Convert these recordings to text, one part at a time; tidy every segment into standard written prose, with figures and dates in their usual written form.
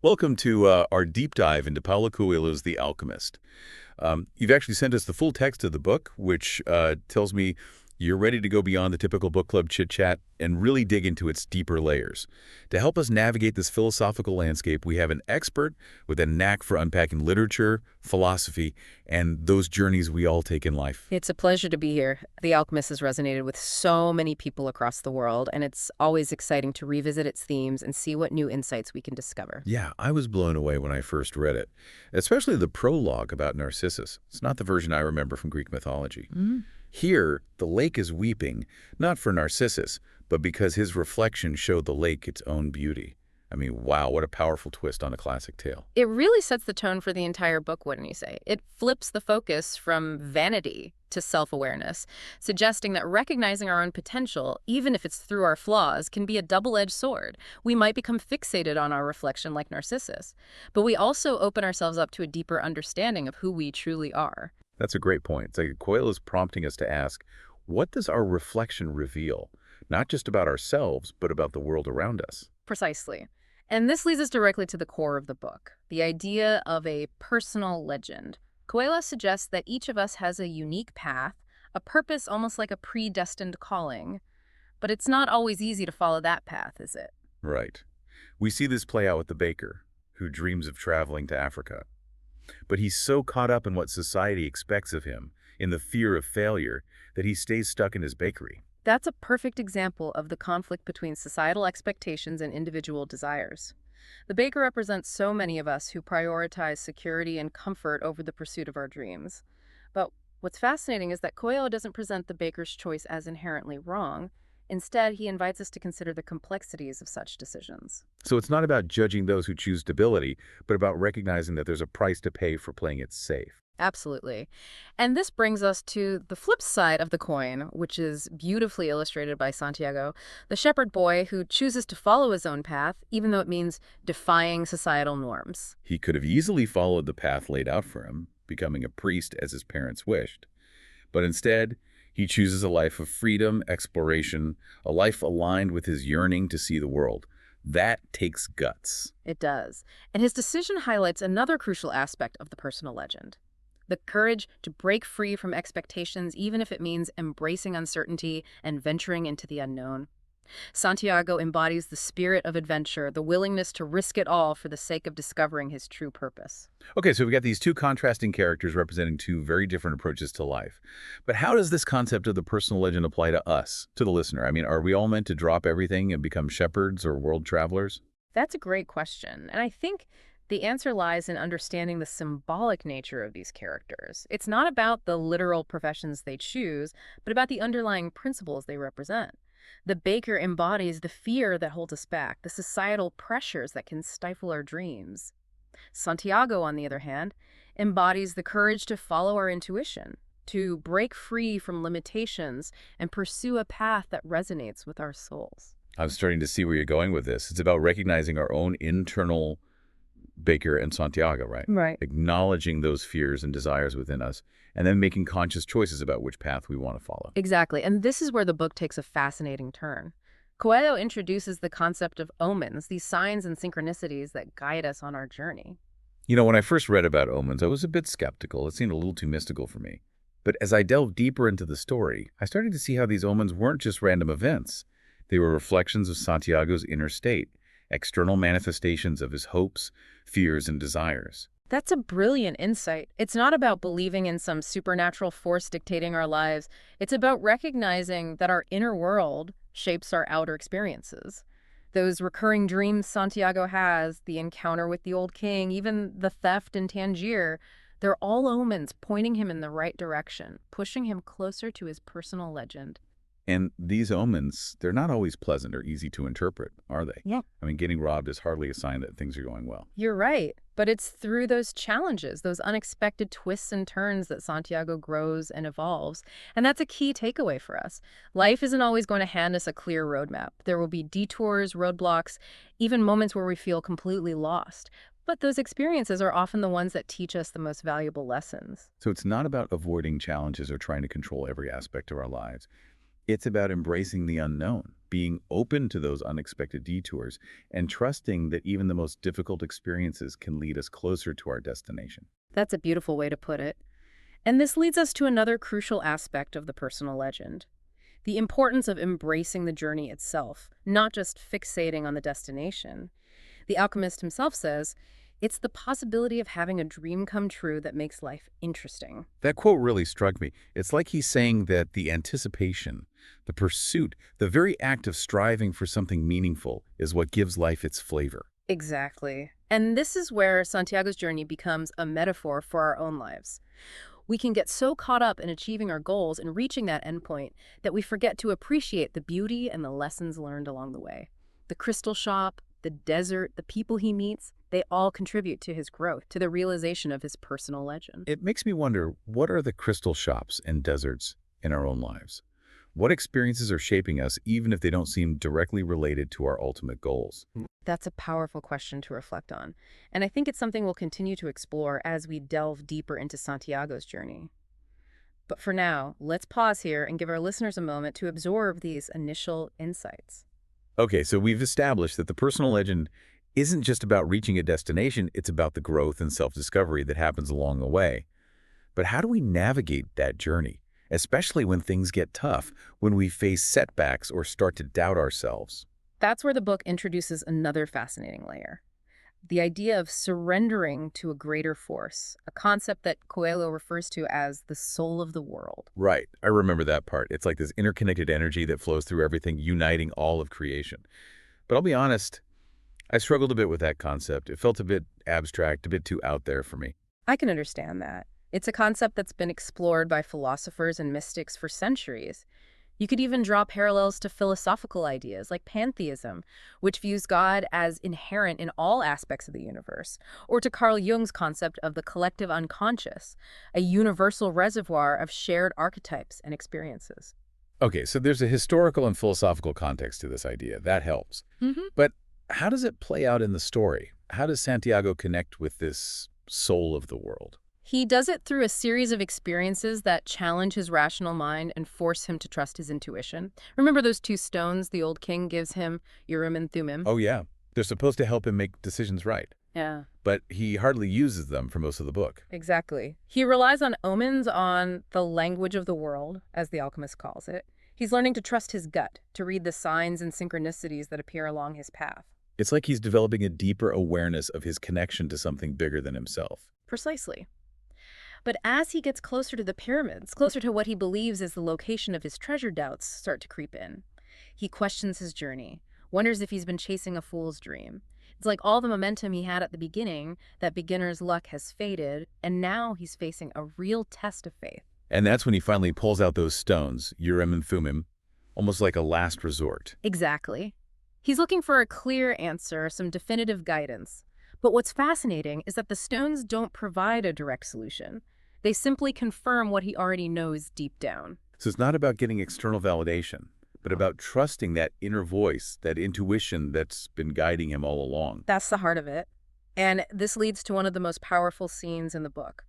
Welcome to our deep dive into Paulo Coelho's The Alchemist. You've actually sent us the full text of the book, which tells me you're ready to go beyond the typical book club chit-chat and really dig into its deeper layers. To help us navigate this philosophical landscape, we have an expert with a knack for unpacking literature, philosophy, and those journeys we all take in life. It's a pleasure to be here. The Alchemist has resonated with so many people across the world, and it's always exciting to revisit its themes and see what new insights we can discover. Yeah, I was blown away when I first read it, especially the prologue about Narcissus. It's not the version I remember from Greek mythology. Here, the lake is weeping, not for Narcissus, but because his reflection showed the lake its own beauty. I mean, wow, what a powerful twist on a classic tale. It really sets the tone for the entire book, wouldn't you say? It flips the focus from vanity to self-awareness, suggesting that recognizing our own potential, even if it's through our flaws, can be a double-edged sword. We might become fixated on our reflection like Narcissus, but we also open ourselves up to a deeper understanding of who we truly are. That's a great point. It's like Coelho is prompting us to ask, what does our reflection reveal? Not just about ourselves, but about the world around us. Precisely. And this leads us directly to the core of the book, the idea of a personal legend. Coelho suggests that each of us has a unique path, a purpose almost like a predestined calling. But it's not always easy to follow that path, is it? Right. We see this play out with the baker, who dreams of traveling to Africa. But he's so caught up in what society expects of him, in the fear of failure, that he stays stuck in his bakery. That's a perfect example of the conflict between societal expectations and individual desires. The baker represents so many of us who prioritize security and comfort over the pursuit of our dreams. But what's fascinating is that Coelho doesn't present the baker's choice as inherently wrong. Instead, he invites us to consider the complexities of such decisions. So it's not about judging those who choose stability, but about recognizing that there's a price to pay for playing it safe. Absolutely. And this brings us to the flip side of the coin, which is beautifully illustrated by Santiago, the shepherd boy who chooses to follow his own path, even though it means defying societal norms. He could have easily followed the path laid out for him, becoming a priest as his parents wished. But instead, he chooses a life of freedom, exploration, a life aligned with his yearning to see the world. That takes guts. It does. And his decision highlights another crucial aspect of the personal legend. The courage to break free from expectations, even if it means embracing uncertainty and venturing into the unknown. Santiago embodies the spirit of adventure, the willingness to risk it all for the sake of discovering his true purpose. Okay, so we've got these two contrasting characters representing two very different approaches to life. But how does this concept of the personal legend apply to us, to the listener? I mean, are we all meant to drop everything and become shepherds or world travelers? That's a great question, and I think the answer lies in understanding the symbolic nature of these characters. It's not about the literal professions they choose, but about the underlying principles they represent. The baker embodies the fear that holds us back, the societal pressures that can stifle our dreams. Santiago, on the other hand, embodies the courage to follow our intuition, to break free from limitations and pursue a path that resonates with our souls. I'm starting to see where you're going with this. It's about recognizing our own internal Baker and Santiago, right? Right. Acknowledging those fears and desires within us, and then making conscious choices about which path we want to follow. Exactly, and this is where the book takes a fascinating turn. Coelho introduces the concept of omens, these signs and synchronicities that guide us on our journey. You know, when I first read about omens, I was a bit skeptical. It seemed a little too mystical for me. But as I delved deeper into the story, I started to see how these omens weren't just random events. They were reflections of Santiago's inner state, external manifestations of his hopes, fears, and desires. That's a brilliant insight. It's not about believing in some supernatural force dictating our lives. It's about recognizing that our inner world shapes our outer experiences. Those recurring dreams Santiago has, the encounter with the old king, even the theft in Tangier, they're all omens pointing him in the right direction, pushing him closer to his personal legend. And these omens, they're not always pleasant or easy to interpret, are they? Yeah. I mean, getting robbed is hardly a sign that things are going well. You're right, but it's through those challenges, those unexpected twists and turns that Santiago grows and evolves. And that's a key takeaway for us. Life isn't always going to hand us a clear roadmap. There will be detours, roadblocks, even moments where we feel completely lost. But those experiences are often the ones that teach us the most valuable lessons. So it's not about avoiding challenges or trying to control every aspect of our lives. It's about embracing the unknown, being open to those unexpected detours and trusting that even the most difficult experiences can lead us closer to our destination. That's a beautiful way to put it. And this leads us to another crucial aspect of the personal legend: the importance of embracing the journey itself, not just fixating on the destination. The alchemist himself says, it's the possibility of having a dream come true that makes life interesting. That quote really struck me. It's like he's saying that the anticipation, the pursuit, the very act of striving for something meaningful is what gives life its flavor. Exactly. And this is where Santiago's journey becomes a metaphor for our own lives. We can get so caught up in achieving our goals and reaching that endpoint that we forget to appreciate the beauty and the lessons learned along the way. The crystal shop, the desert, the people he meets, they all contribute to his growth, to the realization of his personal legend. It makes me wonder, what are the crystal shops and deserts in our own lives? What experiences are shaping us even if they don't seem directly related to our ultimate goals? That's a powerful question to reflect on, and I think it's something we'll continue to explore as we delve deeper into Santiago's journey. But for now, let's pause here and give our listeners a moment to absorb these initial insights. Okay, so we've established that the personal legend isn't just about reaching a destination, it's about the growth and self-discovery that happens along the way. But how do we navigate that journey, especially when things get tough, when we face setbacks or start to doubt ourselves? That's where the book introduces another fascinating layer: the idea of surrendering to a greater force, a concept that Coelho refers to as the soul of the world. Right, I remember that part. It's like this interconnected energy that flows through everything, uniting all of creation. But I'll be honest, I struggled a bit with that concept. It felt a bit abstract, a bit too out there for me. I can understand that. It's a concept that's been explored by philosophers and mystics for centuries. You could even draw parallels to philosophical ideas like pantheism, which views God as inherent in all aspects of the universe, or to Carl Jung's concept of the collective unconscious, a universal reservoir of shared archetypes and experiences. Okay, so there's a historical and philosophical context to this idea. That helps. Hmm. But how does it play out in the story? How does Santiago connect with this soul of the world? He does it through a series of experiences that challenge his rational mind and force him to trust his intuition. Remember those two stones the old king gives him, Urim and Thummim? Oh, yeah. They're supposed to help him make decisions right. Yeah, But he hardly uses them for most of the book. exactly. He relies on omens, on the language of the world, as the alchemist calls it. He's learning to trust his gut, to read the signs and synchronicities that appear along his path. It's like he's developing a deeper awareness of his connection to something bigger than himself. Precisely. But as he gets closer to the pyramids, closer to what he believes is the location of his treasure, doubts start to creep in. He questions his journey, wonders if he's been chasing a fool's dream. It's like all the momentum he had at the beginning, that beginner's luck has faded, and now he's facing a real test of faith. And that's when he finally pulls out those stones, Urim and Thummim, almost like a last resort. Exactly. He's looking for a clear answer, some definitive guidance. But what's fascinating is that the stones don't provide a direct solution. They simply confirm what he already knows deep down. So it's not about getting external validation, but about trusting that inner voice, that intuition that's been guiding him all along. That's the heart of it. And this leads to one of the most powerful scenes in the book: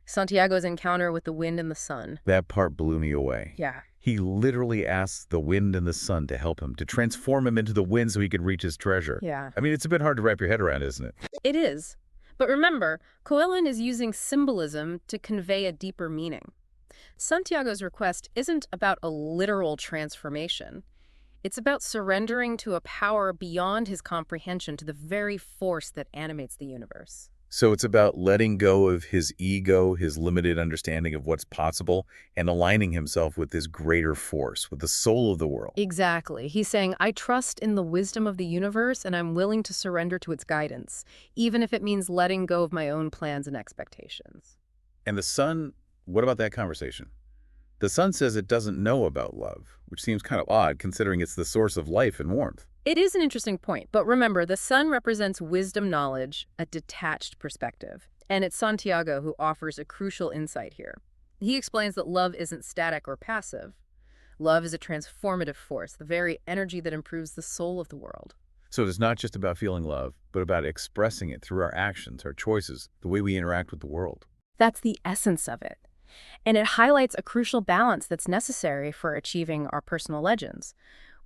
Santiago's encounter with the wind and the sun. That part blew me away. Yeah, He literally asks the wind and the sun to help him, to transform him into the wind so he could reach his treasure. yeah. I mean, it's a bit hard to wrap your head around, isn't it? It is. But remember, Coelho is using symbolism to convey a deeper meaning. Santiago's request isn't about a literal transformation. It's about surrendering to a power beyond his comprehension, to the very force that animates the universe. So it's about letting go of his ego, his limited understanding of what's possible, and aligning himself with this greater force, with the soul of the world. Exactly. He's saying, I trust in the wisdom of the universe, and I'm willing to surrender to its guidance, even if it means letting go of my own plans and expectations. And the sun, what about that conversation? The sun says it doesn't know about love, which seems kind of odd considering it's the source of life and warmth. It is an interesting point, but remember, the sun represents wisdom, knowledge, a detached perspective. And it's Santiago who offers a crucial insight here. He explains that love isn't static or passive. Love is a transformative force, the very energy that improves the soul of the world. So it's not just about feeling love, but about expressing it through our actions, our choices, the way we interact with the world. That's the essence of it. And it highlights a crucial balance that's necessary for achieving our personal legends.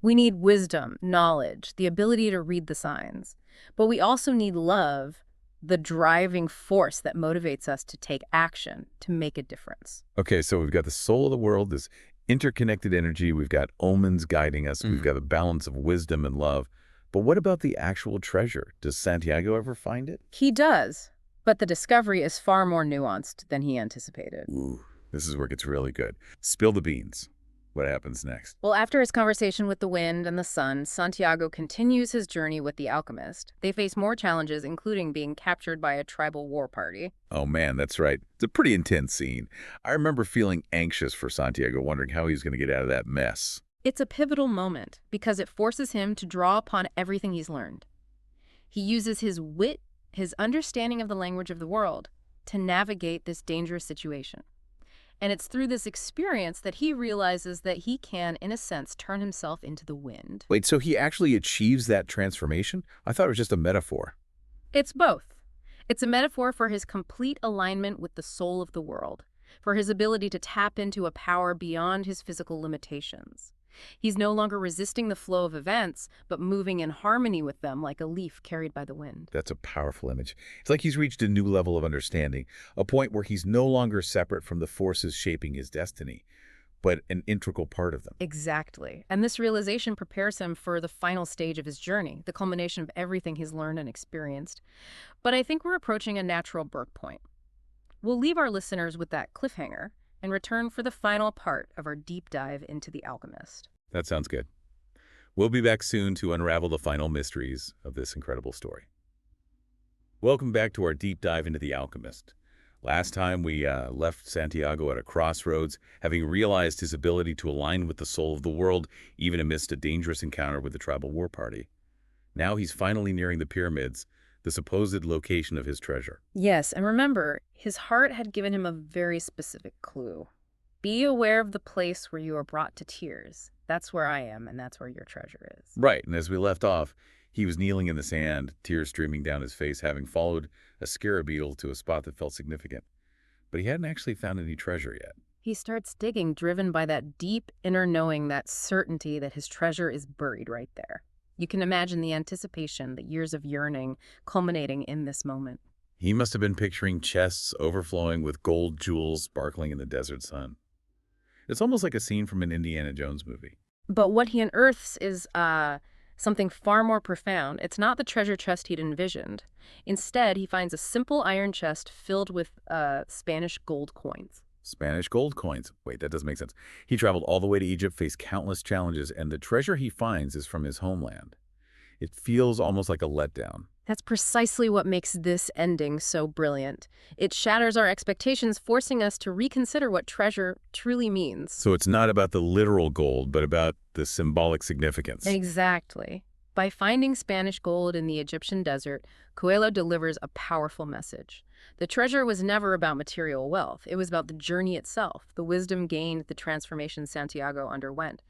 We need wisdom, knowledge, the ability to read the signs. But we also need love, the driving force that motivates us to take action, to make a difference. Okay, so we've got the soul of the world, this interconnected energy. We've got omens guiding us. We've Mhm. got a balance of wisdom and love. But what about the actual treasure? Does Santiago ever find it? He does, but the discovery is far more nuanced than he anticipated. Ooh, this is where it gets really good. Spill the beans. What happens next? Well, after his conversation with the wind and the sun, Santiago continues his journey with the alchemist. They face more challenges, including being captured by a tribal war party. Oh man, that's right. It's a pretty intense scene. I remember feeling anxious for Santiago, wondering how he was going to get out of that mess. It's a pivotal moment because it forces him to draw upon everything he's learned. He uses his wit, his understanding of the language of the world, to navigate this dangerous situation. And it's through this experience that he realizes that he can, in a sense, turn himself into the wind. Wait, so he actually achieves that transformation? I thought it was just a metaphor. It's both. It's a metaphor for his complete alignment with the soul of the world, for his ability to tap into a power beyond his physical limitations. He's no longer resisting the flow of events, but moving in harmony with them like a leaf carried by the wind. That's a powerful image. It's like he's reached a new level of understanding, a point where he's no longer separate from the forces shaping his destiny, but an integral part of them. Exactly. And this realization prepares him for the final stage of his journey, the culmination of everything he's learned and experienced. But I think we're approaching a natural birth point. We'll leave our listeners with that cliffhanger and return for the final part of our deep dive into The Alchemist. That sounds good. We'll be back soon to unravel the final mysteries of this incredible story. Welcome back to our deep dive into The Alchemist. Last time we left Santiago at a crossroads, having realized his ability to align with the soul of the world, even amidst a dangerous encounter with the tribal war party. Now he's finally nearing the pyramids, the supposed location of his treasure. Yes, and remember, his heart had given him a very specific clue. Be aware of the place where you are brought to tears. That's where I am, and that's where your treasure is. Right, and as we left off, he was kneeling in the sand, tears streaming down his face, having followed a scarab beetle to a spot that felt significant. But he hadn't actually found any treasure yet. He starts digging, driven by that deep inner knowing, that certainty that his treasure is buried right there. You can imagine the anticipation, the years of yearning, culminating in this moment. He must have been picturing chests overflowing with gold jewels sparkling in the desert sun. It's almost like a scene from an Indiana Jones movie. But what he unearths is something far more profound. It's not the treasure chest he'd envisioned. Instead, he finds a simple iron chest filled with Spanish gold coins. Spanish gold coins. Wait, that doesn't make sense. He traveled all the way to Egypt, faced countless challenges, and the treasure he finds is from his homeland. It feels almost like a letdown. That's precisely what makes this ending so brilliant. It shatters our expectations, forcing us to reconsider what treasure truly means. So it's not about the literal gold, but about the symbolic significance. Exactly. By finding Spanish gold in the Egyptian desert, Coelho delivers a powerful message. The treasure was never about material wealth. It was about the journey itself, the wisdom gained, the transformation Santiago underwent.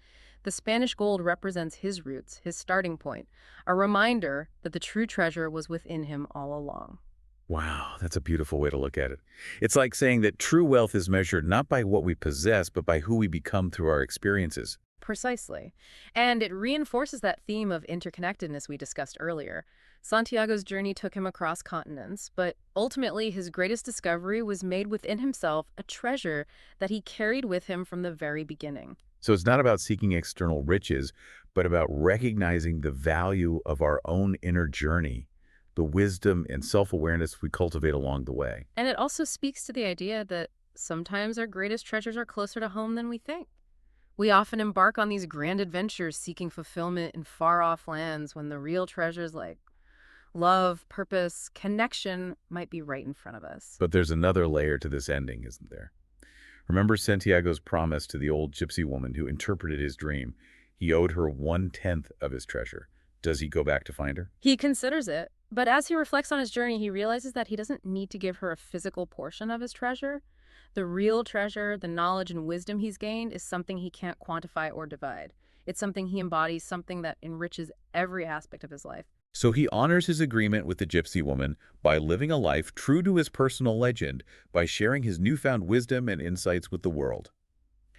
The Spanish gold represents his roots, his starting point, a reminder that the true treasure was within him all along. Wow, that's a beautiful way to look at it. It's like saying that true wealth is measured not by what we possess, but by who we become through our experiences. Precisely. And it reinforces that theme of interconnectedness we discussed earlier. Santiago's journey took him across continents, but ultimately his greatest discovery was made within himself, a treasure that he carried with him from the very beginning. So it's not about seeking external riches, but about recognizing the value of our own inner journey, the wisdom and self-awareness we cultivate along the way. And it also speaks to the idea that sometimes our greatest treasures are closer to home than we think. We often embark on these grand adventures seeking fulfillment in far-off lands when the real treasures like love, purpose, connection might be right in front of us. But there's another layer to this ending, isn't there? Remember Santiago's promise to the old gypsy woman who interpreted his dream. He owed her 1/10 of his treasure. Does he go back to find her? He considers it, but as he reflects on his journey, he realizes that he doesn't need to give her a physical portion of his treasure. The real treasure, the knowledge and wisdom he's gained, is something he can't quantify or divide. It's something he embodies, something that enriches every aspect of his life. So he honors his agreement with the gypsy woman by living a life true to his personal legend, by sharing his newfound wisdom and insights with the world.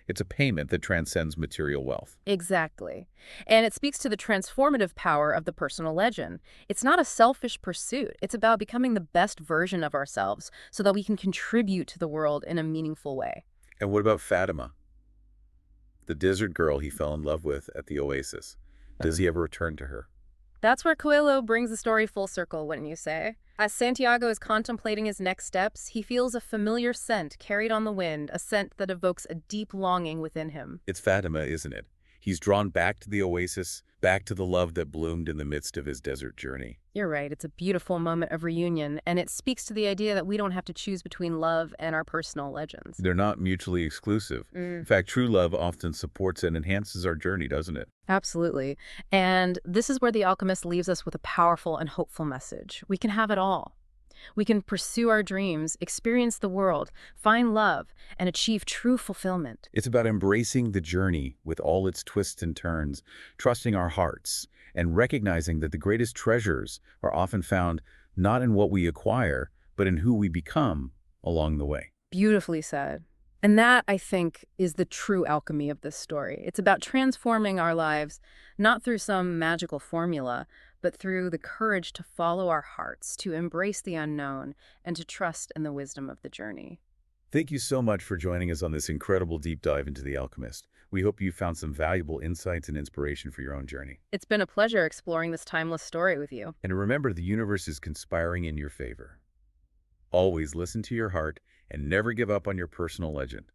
It's a payment that transcends material wealth. Exactly. And it speaks to the transformative power of the personal legend. It's not a selfish pursuit. It's about becoming the best version of ourselves so that we can contribute to the world in a meaningful way. And what about Fatima, the desert girl he fell in love with at the oasis? Does he ever return to her? That's where Coelho brings the story full circle, wouldn't you say? As Santiago is contemplating his next steps, he feels a familiar scent carried on the wind, a scent that evokes a deep longing within him. It's Fatima, isn't it? He's drawn back to the oasis, back to the love that bloomed in the midst of his desert journey. You're right, it's a beautiful moment of reunion, and it speaks to the idea that we don't have to choose between love and our personal legends. They're not mutually exclusive. In fact, true love often supports and enhances our journey, doesn't it? Absolutely. And this is where The Alchemist leaves us with a powerful and hopeful message. We can have it all. We can pursue our dreams, experience the world, find love, and achieve true fulfillment. It's about embracing the journey with all its twists and turns, trusting our hearts, and recognizing that the greatest treasures are often found not in what we acquire, but in who we become along the way. Beautifully said. And that, I think, is the true alchemy of this story. It's about transforming our lives, not through some magical formula, but through the courage to follow our hearts, to embrace the unknown, and to trust in the wisdom of the journey. Thank you so much for joining us on this incredible deep dive into The Alchemist. We hope you found some valuable insights and inspiration for your own journey. It's been a pleasure exploring this timeless story with you. And remember, the universe is conspiring in your favor. Always listen to your heart and never give up on your personal legend.